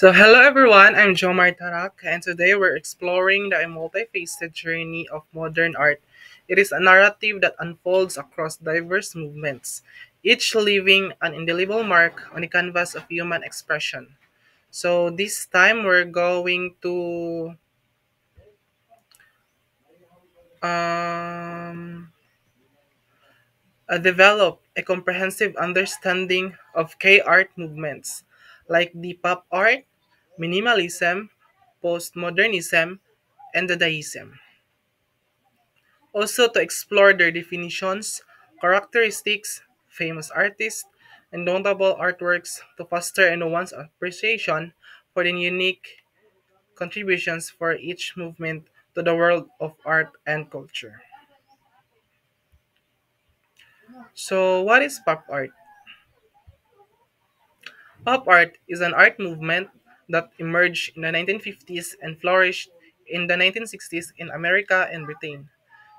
Hello everyone, I'm Jomar Tarak, and today we're exploring the multifaceted journey of modern art. It is a narrative that unfolds across diverse movements, each leaving an indelible mark on the canvas of human expression. This time we're going to um, develop a comprehensive understanding of K art movements like the pop art, minimalism, postmodernism, and Dadaism. Also to explore their definitions, characteristics, famous artists, and notable artworks to foster a nuanced appreciation for the unique contributions for each movement to the world of art and culture. What is pop art? Pop art is an art movement that emerged in the 1950s and flourished in the 1960s in America and Britain,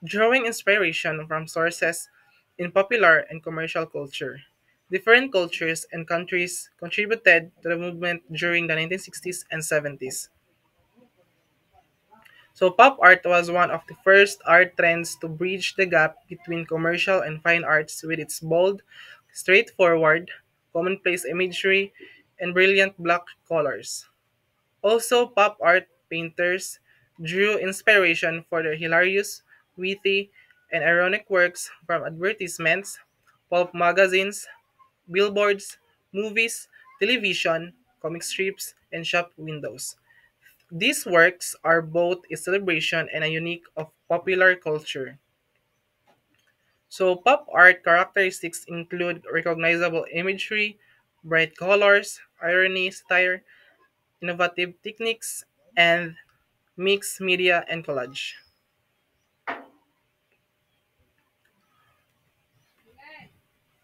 drawing inspiration from sources in popular and commercial culture. Different cultures and countries contributed to the movement during the 1960s and 70s. Pop art was one of the first art trends to bridge the gap between commercial and fine arts with its bold, straightforward, commonplace imagery, and brilliant black colors. Also, pop art painters drew inspiration for their hilarious, witty, and ironic works from advertisements, pulp magazines, billboards, movies, television, comic strips, and shop windows. These works are both a celebration and a unique of popular culture. Pop art characteristics include recognizable imagery, bright colors, irony, satire, innovative techniques, and mixed media and collage.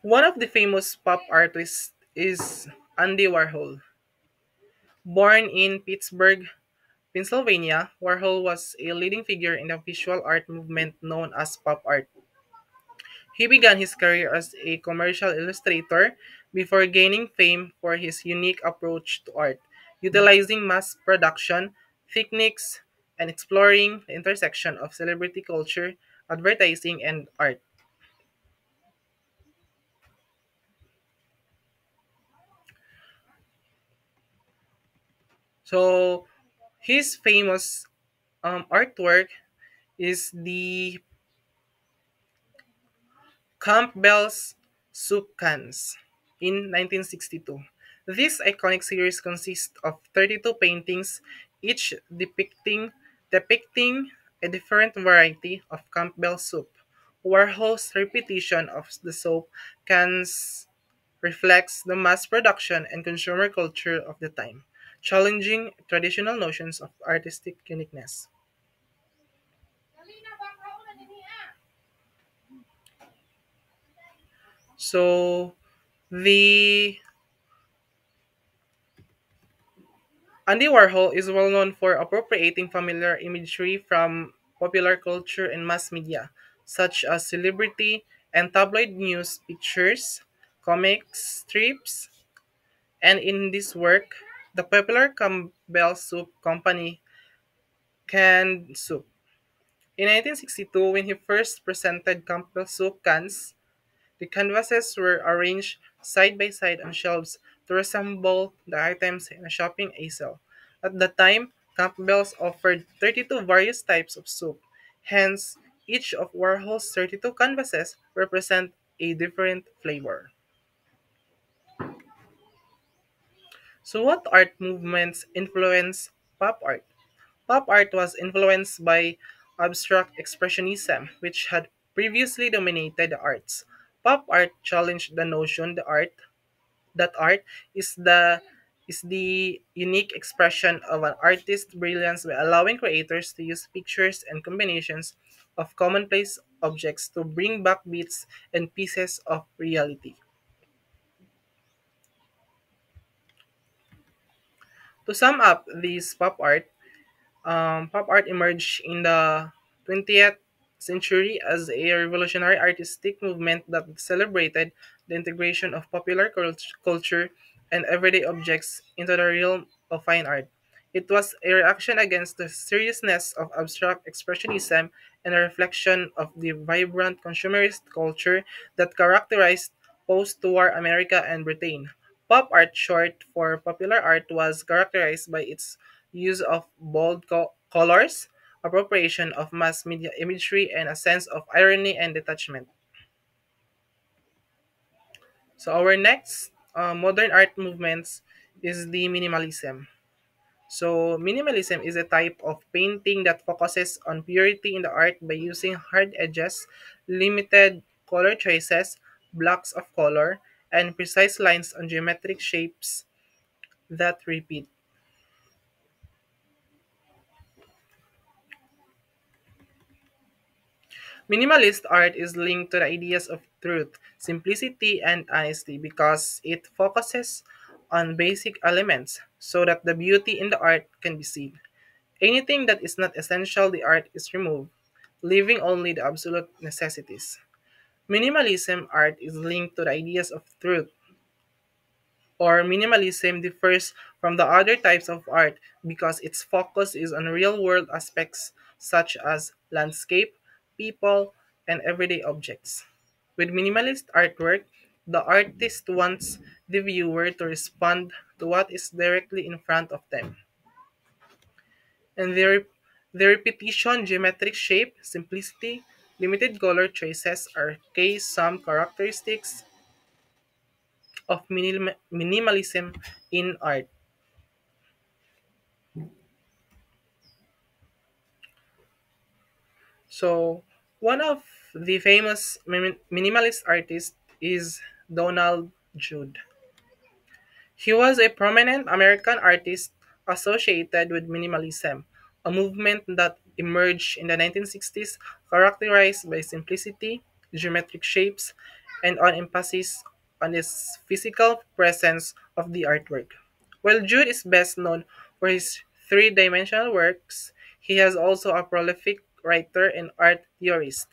One of the famous pop artists is Andy Warhol. Born in Pittsburgh, Pennsylvania, Warhol was a leading figure in the visual art movement known as pop art. He began his career as a commercial illustrator before gaining fame for his unique approach to art, utilizing mass production techniques and exploring the intersection of celebrity culture, advertising, and art. So, his famous artwork is the Campbell's Soup Cans in 1962. This iconic series consists of 32 paintings, each depicting a different variety of Campbell soup. Warhol's repetition of the soap cans reflects the mass production and consumer culture of the time, challenging traditional notions of artistic uniqueness. So, the Andy Warhol is well known for appropriating familiar imagery from popular culture and mass media, such as celebrity and tabloid news pictures, comics, strips, and in this work, the popular Campbell Soup Company canned soup. In 1962, when he first presented Campbell Soup cans, the canvases were arranged side by side on shelves to resemble the items in a shopping aisle. At the time, Campbell's offered 32 various types of soup. Hence, each of Warhol's 32 canvases represent a different flavor. What art movements influence pop art? Pop art was influenced by abstract expressionism, which had previously dominated the arts. Pop art challenged the notion that art is the unique expression of an artist's brilliance by allowing creators to use pictures and combinations of commonplace objects to bring back bits and pieces of reality. To sum up this pop art emerged in the 20th century as a revolutionary artistic movement that celebrated the integration of popular culture and everyday objects into the realm of fine art. It was a reaction against the seriousness of abstract expressionism and a reflection of the vibrant consumerist culture that characterized post-war America and Britain. Pop art, short for popular art, was characterized by its use of bold colors, appropriation of mass media imagery, and a sense of irony and detachment. So our next modern art movements is the minimalism. So minimalism is a type of painting that focuses on purity in the art by using hard edges, limited color choices, blocks of color, and precise lines on geometric shapes that repeat. Minimalist art is linked to the ideas of truth, simplicity, and honesty because it focuses on basic elements so that the beauty in the art can be seen. Anything that is not essential, the art is removed, leaving only the absolute necessities. Minimalism art is linked to the ideas of truth, or minimalism differs from the other types of art because its focus is on real world aspects such as landscape, people, and everyday objects. With minimalist artwork, the artist wants the viewer to respond to what is directly in front of them. And the repetition, geometric shape, simplicity, limited color choices are some characteristics of minimalism in art. So, one of the famous minimalist artists is Donald Judd. He was a prominent American artist associated with minimalism, a movement that emerged in the 1960s characterized by simplicity, geometric shapes, and an emphasis on the physical presence of the artwork. While Jude is best known for his three-dimensional works, he is also a prolific writer and art theorist.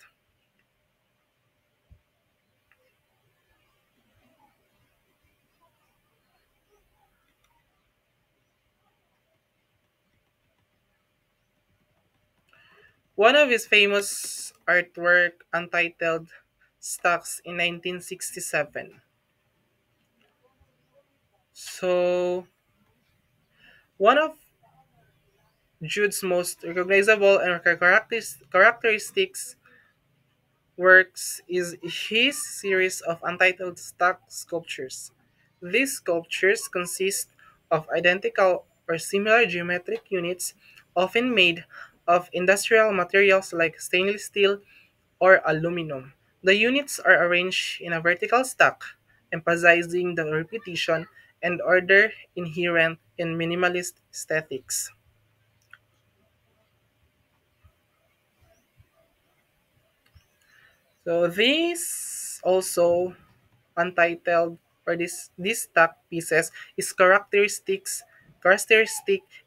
One of his famous artwork, entitled Stocks in 1967. So, one of Jude's most recognizable and characteristics works is his series of untitled stock sculptures. These sculptures consist of identical or similar geometric units, often made of industrial materials like stainless steel or aluminum. The units are arranged in a vertical stack, emphasizing the repetition and order inherent in minimalist aesthetics. So these also untitled or this stack pieces is characteristic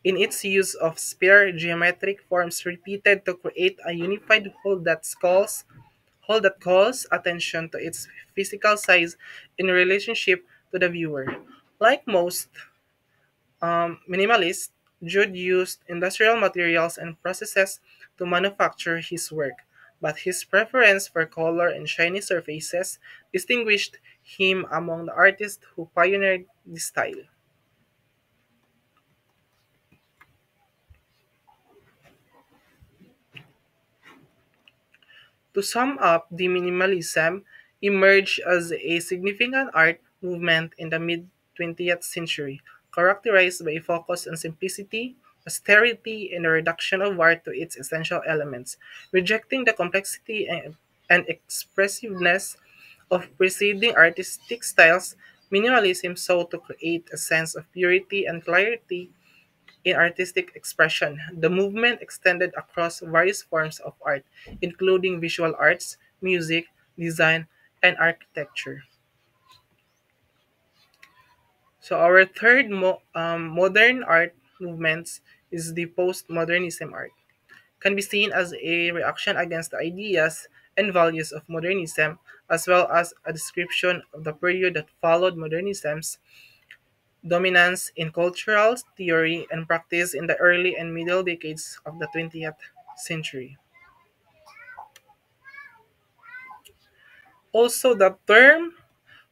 in its use of spare geometric forms repeated to create a unified whole that calls attention to its physical size in relationship to the viewer. Like most minimalists, Jude used industrial materials and processes to manufacture his work, but his preference for color and shiny surfaces distinguished him among the artists who pioneered this style. To sum up, the minimalism emerged as a significant art movement in the mid 20th century, characterized by a focus on simplicity, austerity, and a reduction of art to its essential elements, rejecting the complexity and expressiveness of preceding artistic styles. Minimalism sought to create a sense of purity and clarity in artistic expression. The movement extended across various forms of art, including visual arts, music, design, and architecture. So our third modern art movements is the postmodernism art. Can be seen as a reaction against the ideas and values of modernism, as well as a description of the period that followed modernism's. dominance in cultural theory and practice in the early and middle decades of the 20th century. Also, the term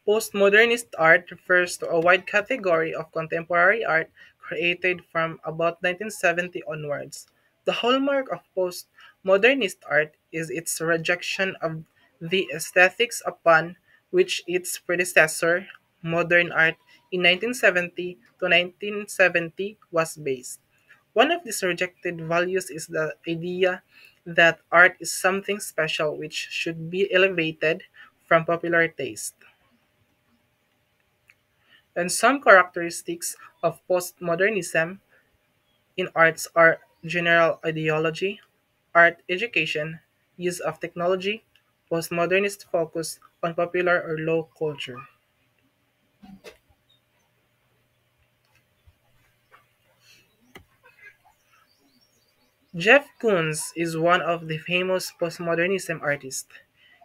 postmodernist art refers to a wide category of contemporary art created from about 1970 onwards. The hallmark of postmodernist art is its rejection of the aesthetics upon which its predecessor, modern art, in 1970 to 1970 was based. One of these rejected values is the idea that art is something special which should be elevated from popular taste. And some characteristics of postmodernism in arts are general ideology, art education, use of technology, postmodernist focus on popular or low culture. Jeff Koons is one of the famous postmodernism artists.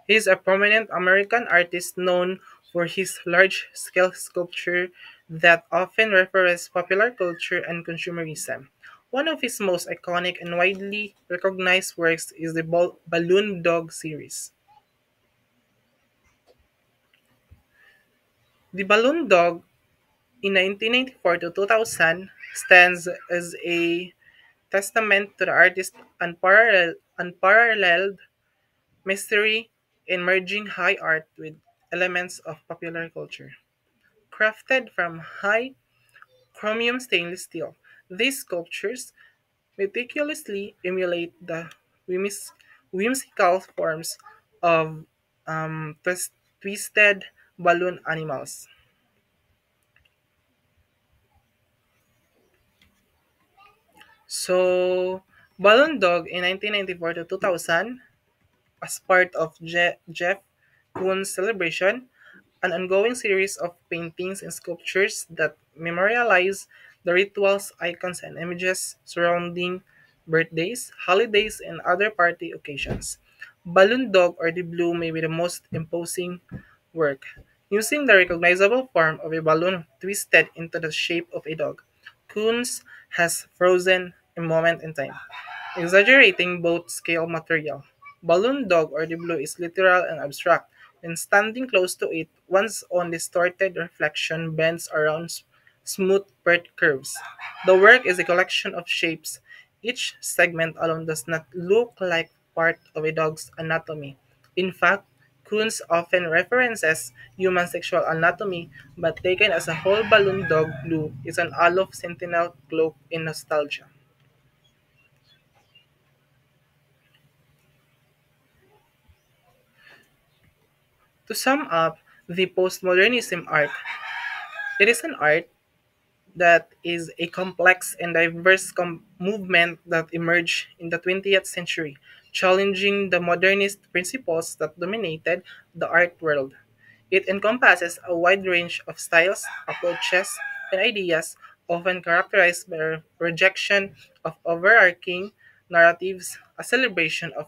He is a prominent American artist known for his large-scale sculpture that often reference popular culture and consumerism. One of his most iconic and widely recognized works is the Balloon Dog series. The Balloon Dog in 1994 to 2000 stands as a testament to the artist's unparalleled mystery in merging high art with elements of popular culture. Crafted from high chromium stainless steel, these sculptures meticulously emulate the whims- whimsical forms of twisted balloon animals. So, Balloon Dog in 1994 to 2000, as part of Jeff Koons' celebration, an ongoing series of paintings and sculptures that memorialize the rituals, icons, and images surrounding birthdays, holidays, and other party occasions. Balloon Dog or the Blue may be the most imposing work, using the recognizable form of a balloon twisted into the shape of a dog. Koons has frozen a moment in time, exaggerating both scale material. Balloon Dog or the Blue is literal and abstract. When standing close to it, one's own distorted reflection bends around smooth pert curves. The work is a collection of shapes. Each segment alone does not look like part of a dog's anatomy. In fact, Kuhns often references human sexual anatomy, but taken as a whole, Balloon Dog Blue is an olive sentinel cloaked in nostalgia. To sum up, the postmodernism art, it is an art that is a complex and diverse movement that emerged in the 20th century, challenging the modernist principles that dominated the art world. It encompasses a wide range of styles, approaches, and ideas, often characterized by a rejection of overarching narratives, a celebration of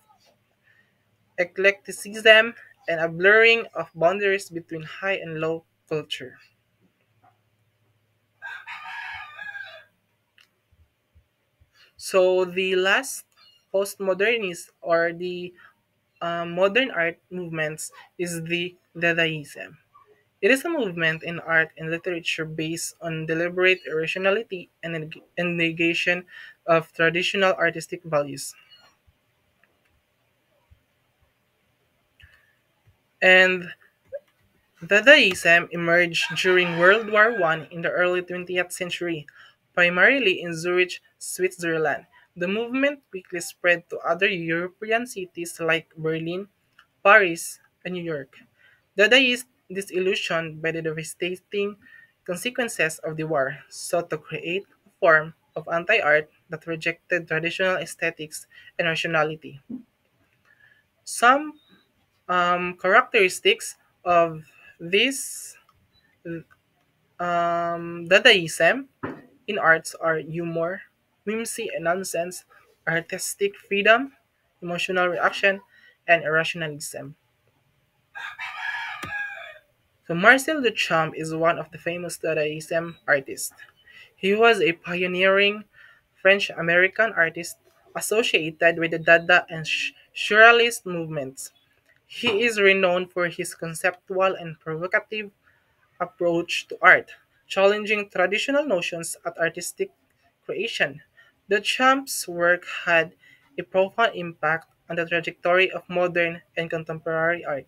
eclecticism, and a blurring of boundaries between high and low culture. So the last postmodernist or the modern art movements is the Dadaism. It is a movement in art and literature based on deliberate irrationality and, and negation of traditional artistic values. And Dadaism emerged during World War One in the early 20th century, primarily in Zurich, Switzerland. The movement quickly spread to other European cities like Berlin, Paris, and New York. Dadaists, disillusioned by the devastating consequences of the war, sought to create a form of anti-art that rejected traditional aesthetics and rationality. Some characteristics of this Dadaism in arts are humor, whimsy and nonsense, artistic freedom, emotional reaction, and irrationalism. So Marcel Duchamp is one of the famous Dadaism artists. He was a pioneering French-American artist associated with the Dada and Surrealist movements. He is renowned for his conceptual and provocative approach to art, challenging traditional notions at artistic creation. Duchamp's work had a profound impact on the trajectory of modern and contemporary art.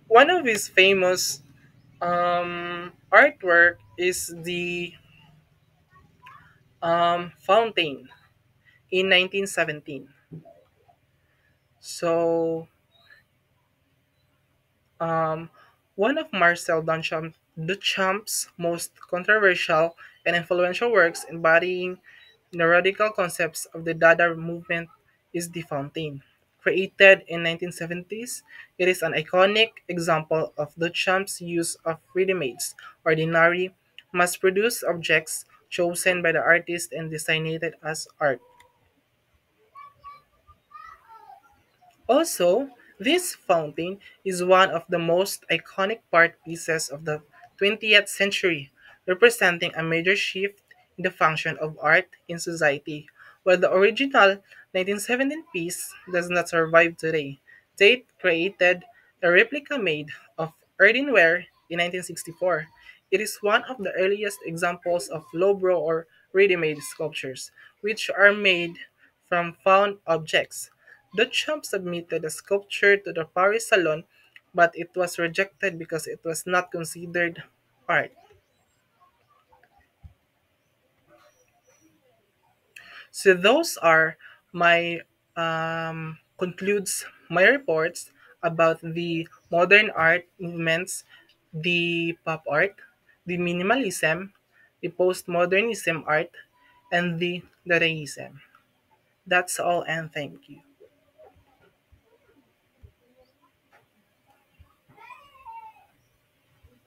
One of his famous artwork is the Fountain in 1917. So, um, one of Duchamp's most controversial and influential works embodying the radical concepts of the Dada movement is The Fountain. Created in 1970s, it is an iconic example of Duchamp's use of ready-mades, ordinary, mass-produced objects chosen by the artist and designated as art. Also, this fountain is one of the most iconic art pieces of the 20th century, representing a major shift in the function of art in society. While the original 1917 piece does not survive today, Tate created a replica made of earthenware in 1964. It is one of the earliest examples of lowbrow or ready-made sculptures, which are made from found objects. Duchamp submitted a sculpture to the Paris Salon, but it was rejected because it was not considered art. So those are my concludes my reports about the modern art movements, the pop art, the minimalism, the postmodernism art, and the Dadaism. That's all, and thank you.